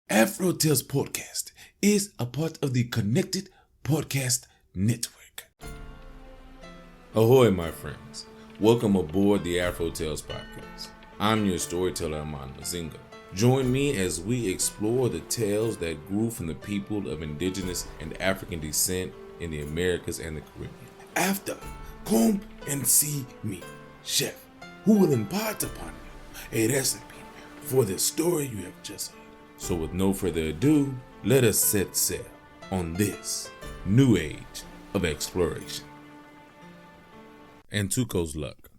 AfroTales Podcast is a part of the Connected Podcast Network. Ahoy, my friends. Welcome aboard the AfroTales Podcast. I'm your storyteller, Aman Mazinga. Join me as we explore the tales that grew from the people of indigenous and African descent in the Americas and the Caribbean. After, come and see me, chef, who will impart upon you a recipe for the story you have just heard. So with no further ado, let us set sail on this new age of exploration. Antuco's luck.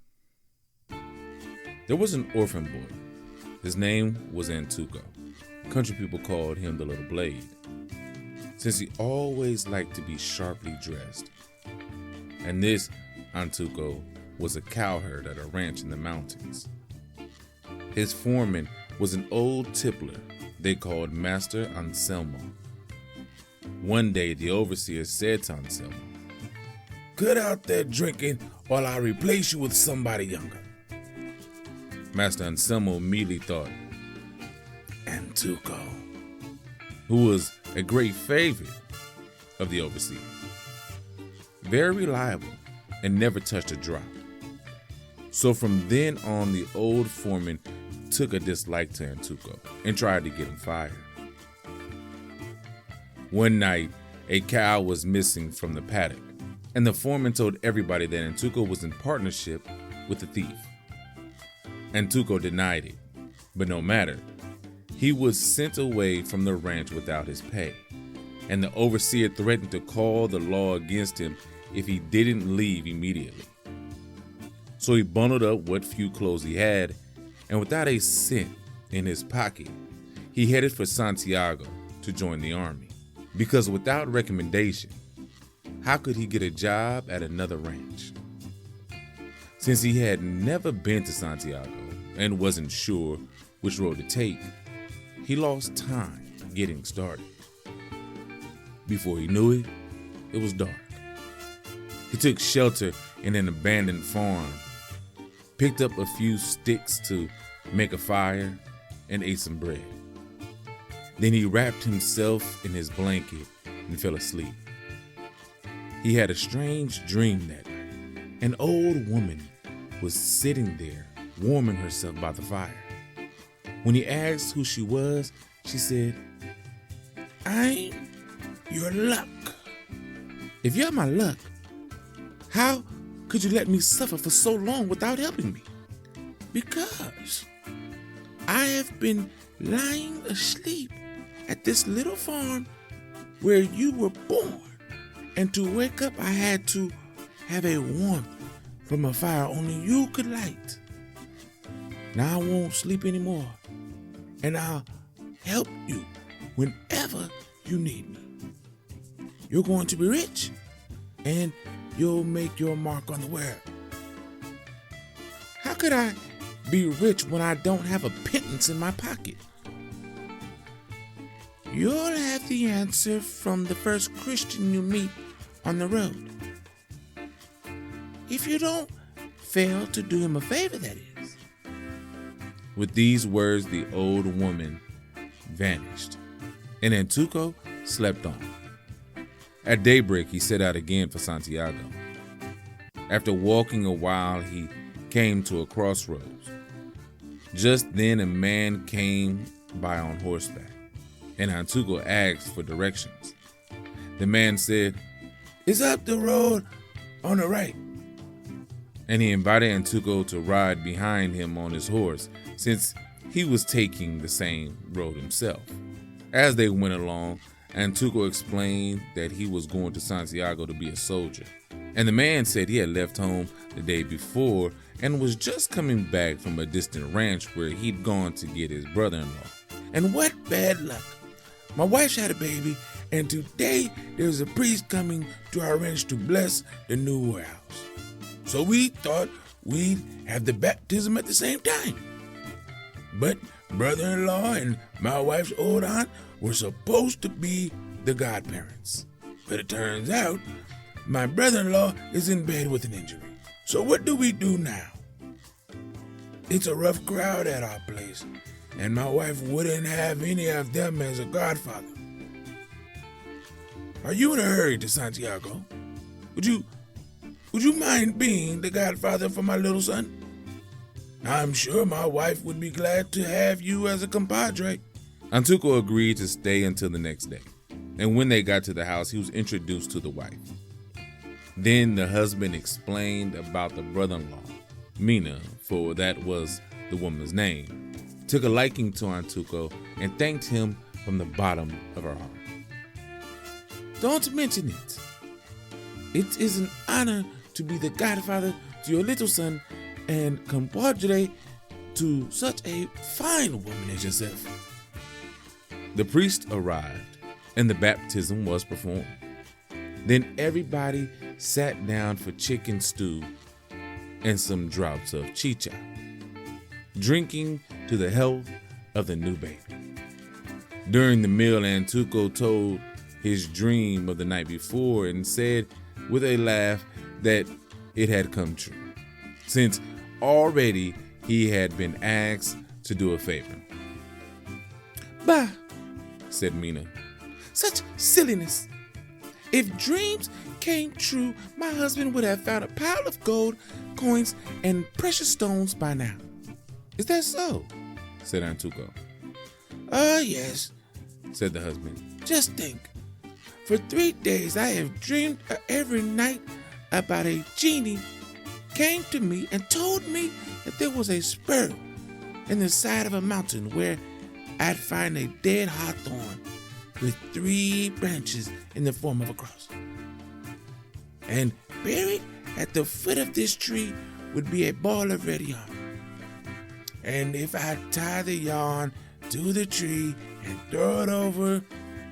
There was an orphan boy. His name was Antuco. Country people called him the Little Blade, since he always liked to be sharply dressed. And this Antuco was a cowherd at a ranch in the mountains. His foreman was an old tippler they called Master Anselmo. One day the overseer said to Anselmo, "Cut out that drinking while I replace you with somebody younger." Master Anselmo immediately thought, Antuco, who was a great favorite of the overseer, very reliable and never touched a drop. So from then on, the old foreman took a dislike to Antuco and tried to get him fired. One night, a cow was missing from the paddock, and the foreman told everybody that Antuco was in partnership with the thief. Antuco denied it, but no matter, he was sent away from the ranch without his pay, and the overseer threatened to call the law against him if he didn't leave immediately. So he bundled up what few clothes he had, and without a cent in his pocket, he headed for Santiago to join the army. Because without recommendation, how could he get a job at another ranch? Since he had never been to Santiago and wasn't sure which road to take, he lost time getting started. Before he knew it, it was dark. He took shelter in an abandoned farm, picked up a few sticks to make a fire, and ate some bread. Then he wrapped himself in his blanket and fell asleep. He had a strange dream that night. An old woman was sitting there warming herself by the fire. When he asked who she was, she said, "I'm your luck." "If you're my luck, how could you let me suffer for so long without helping me?" "Because I have been lying asleep at this little farm where you were born, and to wake up I had to have a warmth from a fire only you could light. Now I won't sleep anymore, and I'll help you whenever you need me. You're going to be rich, and you'll make your mark on the world." "How could I be rich when I don't have a pittance in my pocket?" "You'll have the answer from the first Christian you meet on the road. If you don't fail to do him a favor, that is." With these words, the old woman vanished, and Antuco slept on. At daybreak, he set out again for Santiago. After walking a while, he came to a crossroads. Just then, a man came by on horseback, and Antuco asked for directions. The man said, "It's up the road on the right." And he invited Antuco to ride behind him on his horse, since he was taking the same road himself. As they went along, Antuco explained that he was going to Santiago to be a soldier. And the man said he had left home the day before and was just coming back from a distant ranch where he'd gone to get his brother-in-law. "And what bad luck. My wife's had a baby, and today there's a priest coming to our ranch to bless the new warehouse. So we thought we'd have the baptism at the same time. But brother-in-law and my wife's old aunt were supposed to be the godparents. But it turns out my brother-in-law is in bed with an injury. So what do we do now? It's a rough crowd at our place, and my wife wouldn't have any of them as a godfather. Are you in a hurry to Santiago? Would you mind being the godfather for my little son? I'm sure my wife would be glad to have you as a compadre. Antuco agreed to stay until the next day, and when they got to the house, he was introduced to the wife. Then the husband explained about the brother-in-law, Mina, for that was the woman's name, took a liking to Antuco, and thanked him from the bottom of her heart. Don't mention it. It is an honor to be the godfather to your little son and compadre to such a fine woman as yourself. The priest arrived, and the baptism was performed. Then everybody sat down for chicken stew and some drops of chicha, drinking to the health of the new baby. During the meal, Antuco told his dream of the night before and said with a laugh that it had come true, since already he had been asked to do a favor. Bah, said Mina. Such silliness. If dreams came true, my husband would have found a pile of gold, coins, and precious stones by now. Is that so? Said Antuco. Yes, said the husband. Just think. For 3 days I have dreamed every night about a genie came to me and told me that there was a spur in the side of a mountain where I'd find a dead hawthorn with 3 branches in the form of a cross. And buried at the foot of this tree would be a ball of red yarn. And if I tie the yarn to the tree and throw it over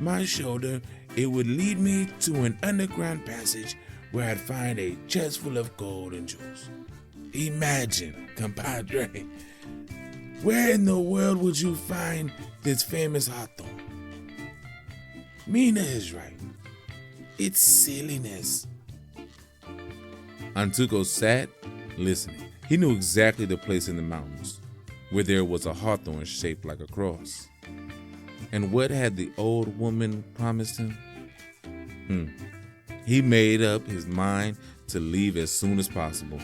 my shoulder, it would lead me to an underground passage where I'd find a chest full of gold and jewels. Imagine, compadre, where in the world would you find this famous hawthorn? Mina is right. It's silliness. Antuco sat listening. He knew exactly the place in the mountains where there was a hawthorn shaped like a cross. And what had the old woman promised him? He made up his mind to leave as soon as possible.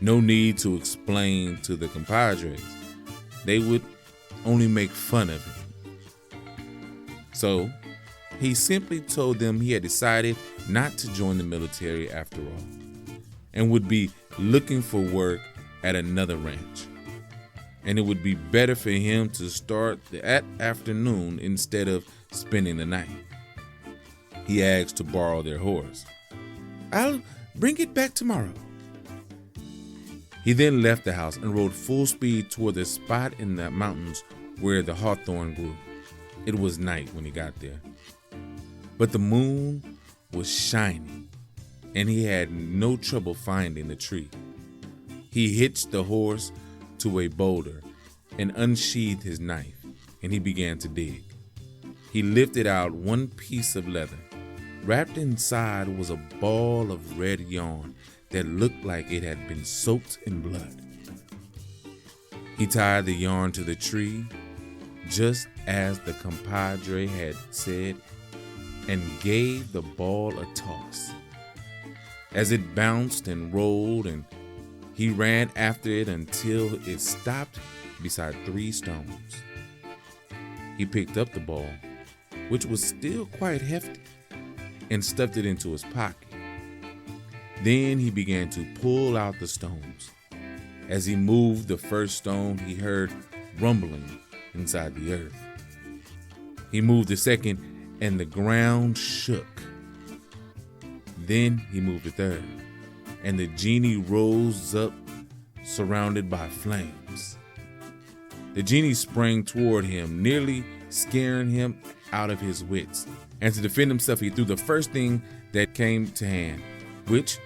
No need to explain to the compadres. They would only make fun of him. So he simply told them he had decided not to join the military after all, and would be looking for work at another ranch. And it would be better for him to start that afternoon instead of spending the night. He asked to borrow their horse. I'll bring it back tomorrow. He then left the house and rode full speed toward the spot in the mountains where the hawthorn grew. It was night when he got there, but the moon was shining, and he had no trouble finding the tree. He hitched the horse to a boulder and unsheathed his knife, and he began to dig. He lifted out one piece of leather. Wrapped inside was a ball of red yarn that looked like it had been soaked in blood. He tied the yarn to the tree, just as the compadre had said, and gave the ball a toss. As it bounced and rolled, and he ran after it until it stopped beside 3 stones. He picked up the ball, which was still quite hefty, and stuffed it into his pocket. Then he began to pull out the stones. As he moved the first stone, he heard rumbling inside the earth. He moved the second, and the ground shook. Then he moved the third, and the genie rose up, surrounded by flames. The genie sprang toward him, nearly scaring him out of his wits. And to defend himself, he threw the first thing that came to hand, which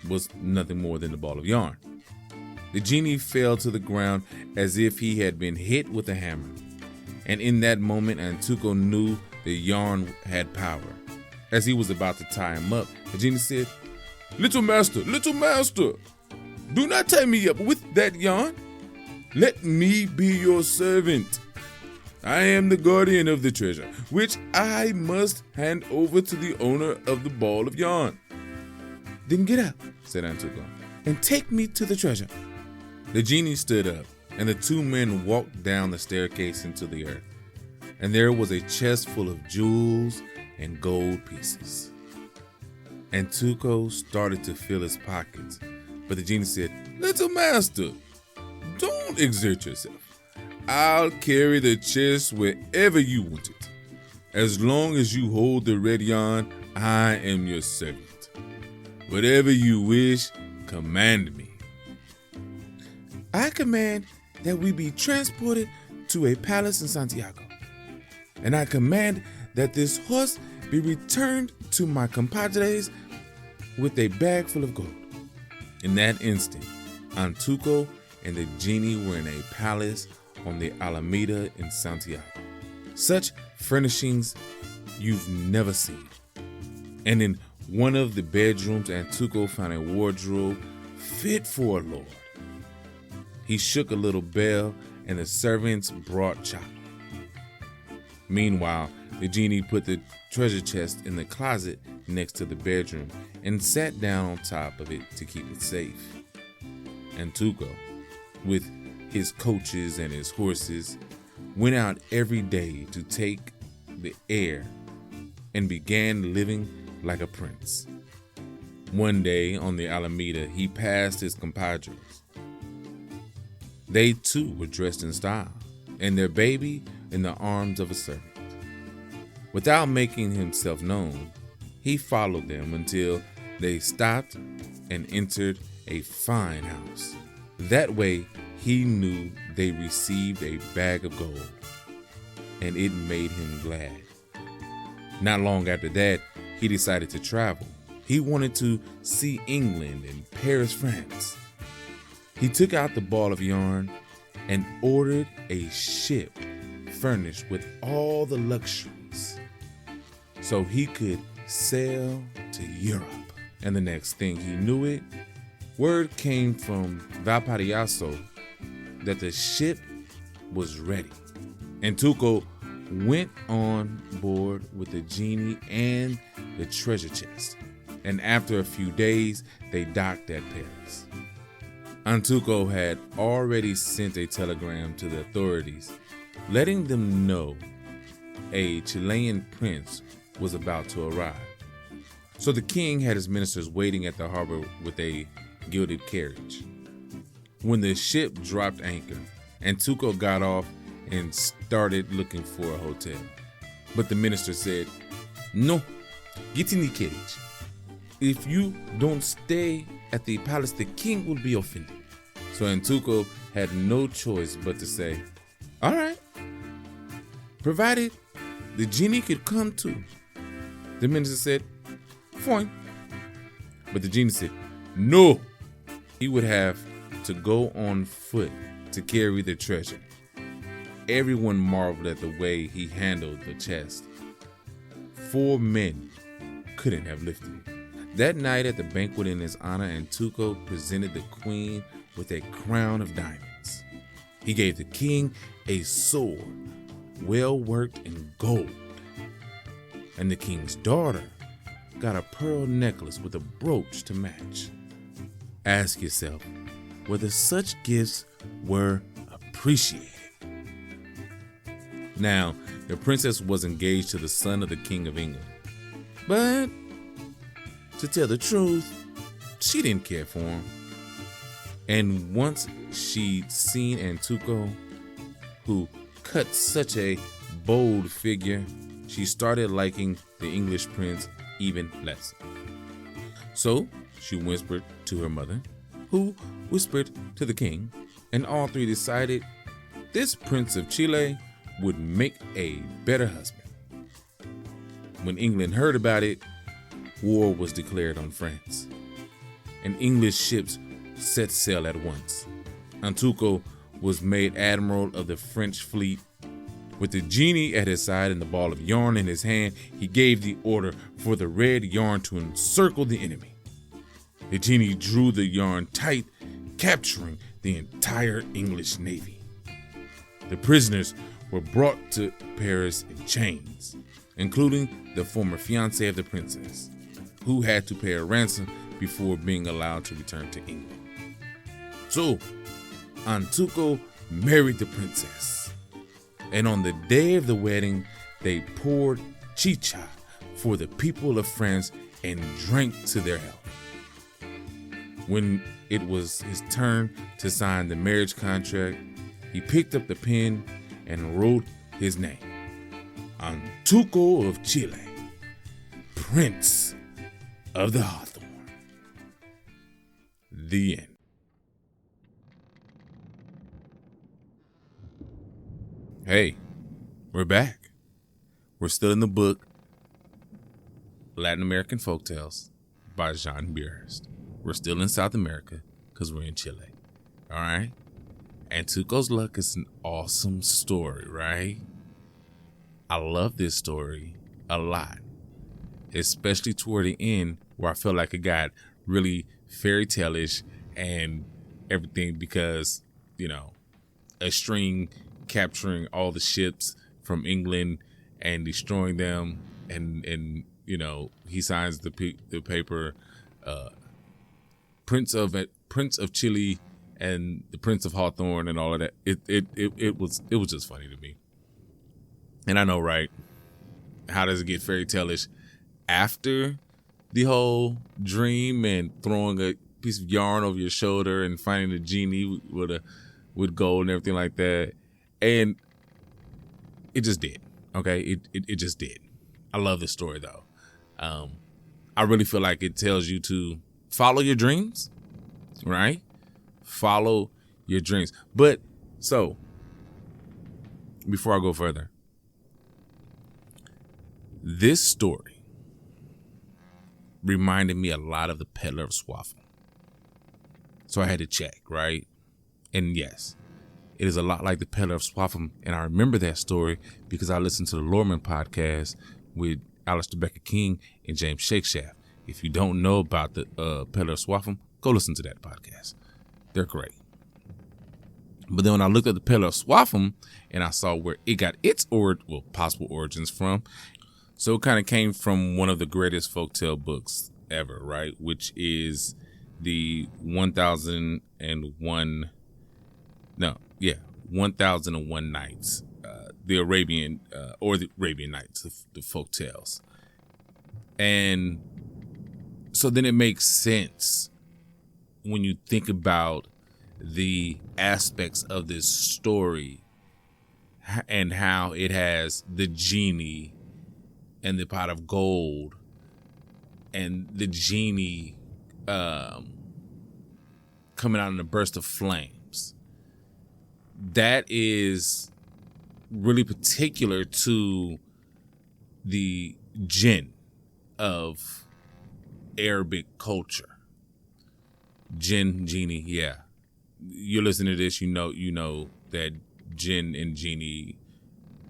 was nothing more than the ball of yarn. The genie fell to the ground as if he had been hit with a hammer. And in that moment, Antuco knew the yarn had power. As he was about to tie him up, the genie said, little master, do not tie me up with that yarn. Let me be your servant. I am the guardian of the treasure, which I must hand over to the owner of the ball of yarn." "Then get up," said Antuco, "and take me to the treasure." The genie stood up, and the two men walked down the staircase into the earth. And there was a chest full of jewels and gold pieces. Antuco started to fill his pockets, but the genie said, "Little master, don't exert yourself. I'll carry the chest wherever you want it. As long as you hold the red yarn, I am your servant. Whatever you wish, command me." "I command that we be transported to a palace in Santiago. And I command that this horse be returned to my compadres with a bag full of gold." In that instant, Antuco and the genie were in a palace on the Alameda in Santiago. Such furnishings you've never seen. And in one of the bedrooms, Antuco found a wardrobe fit for a lord. He shook a little bell, and the servants brought chocolate. Meanwhile, the genie put the treasure chest in the closet next to the bedroom and sat down on top of it to keep it safe. Antuco, with his coaches and his horses, went out every day to take the air and began living like a prince. One day on the Alameda, he passed his compadres. They too were dressed in style, and their baby in the arms of a servant. Without making himself known, he followed them until they stopped and entered a fine house. That way, he knew they received a bag of gold, and it made him glad. Not long after that, he decided to travel. He wanted to see England and Paris, France. He took out the ball of yarn and ordered a ship furnished with all the luxuries so he could sail to Europe. And the next thing he knew it, word came from Valparaiso that the ship was ready. Antuco went on board with the genie and the treasure chest, and after a few days, they docked at Paris. Antuco had already sent a telegram to the authorities, letting them know a Chilean prince was about to arrive. So the king had his ministers waiting at the harbor with a gilded carriage. When the ship dropped anchor, Antuco got off and started looking for a hotel. But the minister said, "No, get in the carriage. If you don't stay at the palace, the king will be offended." So Antuco had no choice but to say, "All right, provided the genie could come too." The minister said, "Fine." But the genie said, "No." He would have to go on foot to carry the treasure. Everyone marveled at the way he handled the chest. 4 men couldn't have lifted it. That night at the banquet in his honor, Antuco presented the queen with a crown of diamonds. He gave the king a sword well worked in gold. And the king's daughter got a pearl necklace with a brooch to match. Ask yourself whether such gifts were appreciated. Now, the princess was engaged to the son of the King of England. But, to tell the truth, she didn't care for him. And once she'd seen Antuco, who cut such a bold figure, she started liking the English prince even less. So, she whispered to her mother, who whispered to the king, and all three decided this prince of Chile would make a better husband. When England heard about it, war was declared on France, and English ships set sail at once. Antuco was made admiral of the French fleet. With the genie at his side and the ball of yarn in his hand, he gave the order for the red yarn to encircle the enemy. The genie drew the yarn tight, capturing the entire English navy. The prisoners were brought to Paris in chains, including the former fiancé of the princess, who had to pay a ransom before being allowed to return to England. So, Antuco married the princess, and on the day of the wedding, they poured chicha for the people of France and drank to their health. When it was his turn to sign the marriage contract, he picked up the pen and wrote his name, Antuco of Chile, Prince of the Hawthorn. The end. Hey, we're back. We're still in the book, Latin American Folktales by John Beirhorst. We're still in South America because we're in Chile. All right? Antuco's Luck is an awesome story, right? I love this story a lot, especially toward the end where I felt like it got really fairy tale-ish and everything because, you know, a string capturing all the ships from England and destroying them, and you know, he signs the paper, Prince of Chile and the Prince of Hawthorn and all of that. It was just funny to me. And I know, right? How does it get fairy tale-ish after the whole dream and throwing a piece of yarn over your shoulder and finding a genie with gold and everything like that? And it just did. Okay, it just did. I love this story though. I really feel like it tells you to follow your dreams, right? Follow your dreams. But so before I go further, this story reminded me a lot of the Peddler of Swaffham. So I had to check, right? And yes, it is a lot like the Peddler of Swaffham. And I remember that story because I listened to the Lorman podcast with Alistair Becker King and James Shakeshaft. If you don't know about the Peddler of Swaffham, go listen to that podcast. They're great. But then when I looked at the Peddler of Swaffham and I saw where it got its possible origins from, so it kind of came from one of the greatest folktale books ever, right? Which is the 1001 Nights, the Arabian Nights, the Folktales. And so then it makes sense when you think about the aspects of this story and how it has the genie and the pot of gold and the genie coming out in a burst of flames. That is really particular to the jinn of Arabic culture. Jinn, genie, yeah. You're listening to this, you know that jinn and genie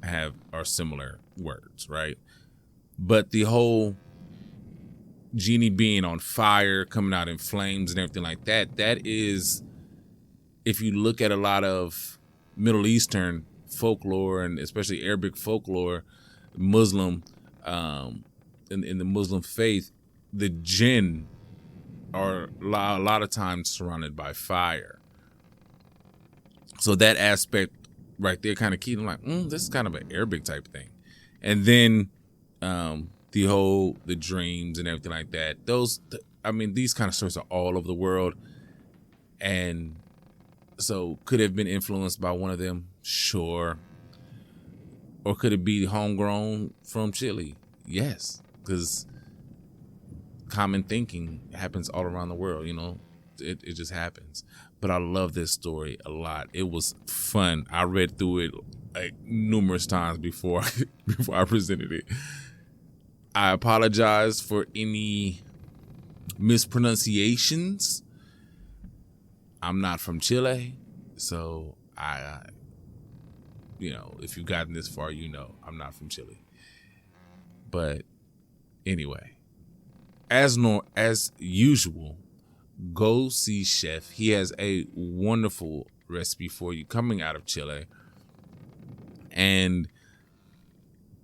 are similar words, right? But the whole genie being on fire, coming out in flames and everything like that, that is, if you look at a lot of Middle Eastern folklore and especially Arabic folklore, Muslim, in the Muslim faith, the jinn are a lot of times surrounded by fire. So that aspect right there kind of keyed. I'm like, this is kind of an Arabic type thing. And then the dreams and everything like that. These kind of stories are all over the world. And so could it have been influenced by one of them? Sure. Or could it be homegrown from Chile? Yes, because common thinking happens all around the world, it just happens. But I love this story a lot. It was fun. I read through it like numerous times before I presented it. I apologize for any mispronunciations. I'm not from Chile, so if you've gotten this far, I'm not from Chile. But anyway, as usual, go see Chef. He has a wonderful recipe for you coming out of Chile. And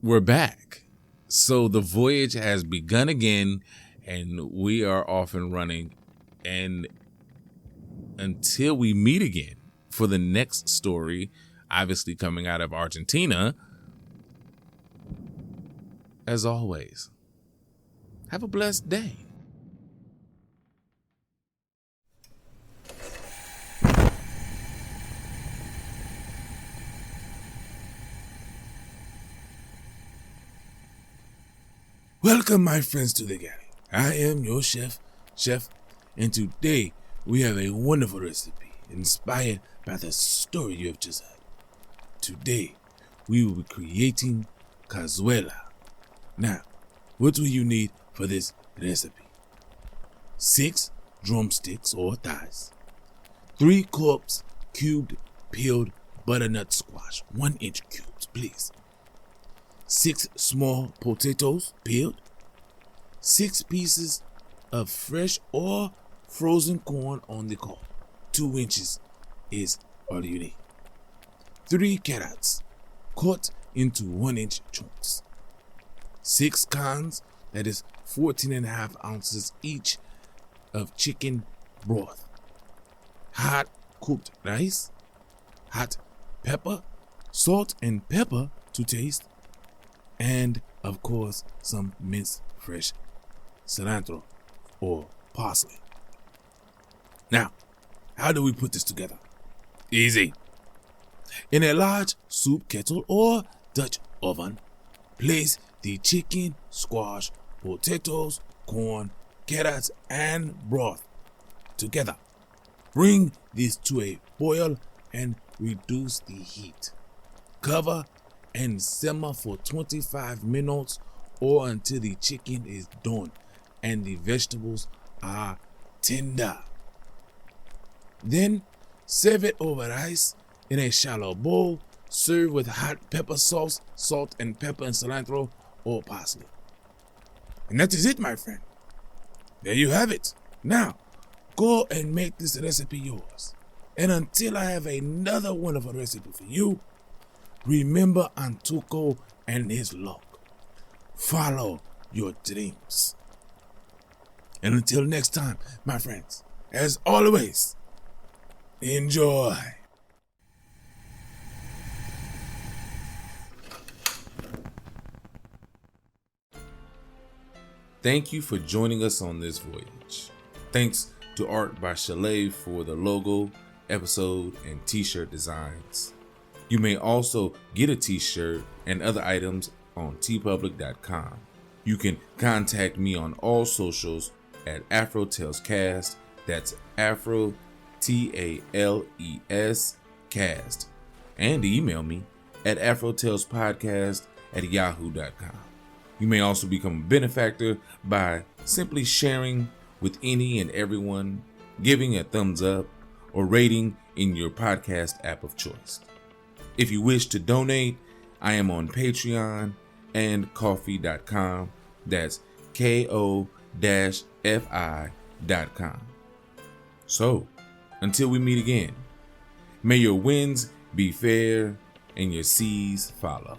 we're back. So the voyage has begun again, and we are off and running. And until we meet again for the next story, obviously coming out of Argentina, as always, have a blessed day. Welcome, my friends, to the Galley. I am your chef, and today we have a wonderful recipe inspired by the story you have just heard. Today, we will be creating Cazuela. Now, what will you need for this recipe? 6 drumsticks or thighs, 3 cups cubed peeled butternut squash, 1-inch cubes, please. 6 small potatoes peeled, 6 pieces of fresh or frozen corn on the cob, 2 inches is all you need. 3 carrots cut into 1-inch chunks, 6 cans, that is 14.5 ounces each, of chicken broth, hot cooked rice, hot pepper, salt and pepper to taste, and of course some minced fresh cilantro or parsley. Now, how do we put this together? Easy. In a large soup kettle or Dutch oven, place the chicken, squash, potatoes, corn, carrots, and broth together. Bring this to a boil and reduce the heat. Cover and simmer for 25 minutes or until the chicken is done and the vegetables are tender. Then serve it over rice in a shallow bowl. Serve with hot pepper sauce, salt and pepper and cilantro or parsley. And that is it, my friend. There you have it. Now, go and make this recipe yours. And until I have another wonderful recipe for you, remember Antuco and his luck. Follow your dreams. And until next time, my friends, as always, enjoy. Thank you for joining us on this voyage. Thanks to Art by Chile for the logo, episode, and t-shirt designs. You may also get a t-shirt and other items on tpublic.com. You can contact me on all socials at AfroTalesCast. That's Afro TALES cast. And email me at AfroTalesPodcast@yahoo.com. You may also become a benefactor by simply sharing with any and everyone, giving a thumbs up, or rating in your podcast app of choice. If you wish to donate, I am on Patreon and Ko-fi.com. That's ko-fi.com. So, until we meet again, may your winds be fair and your seas follow.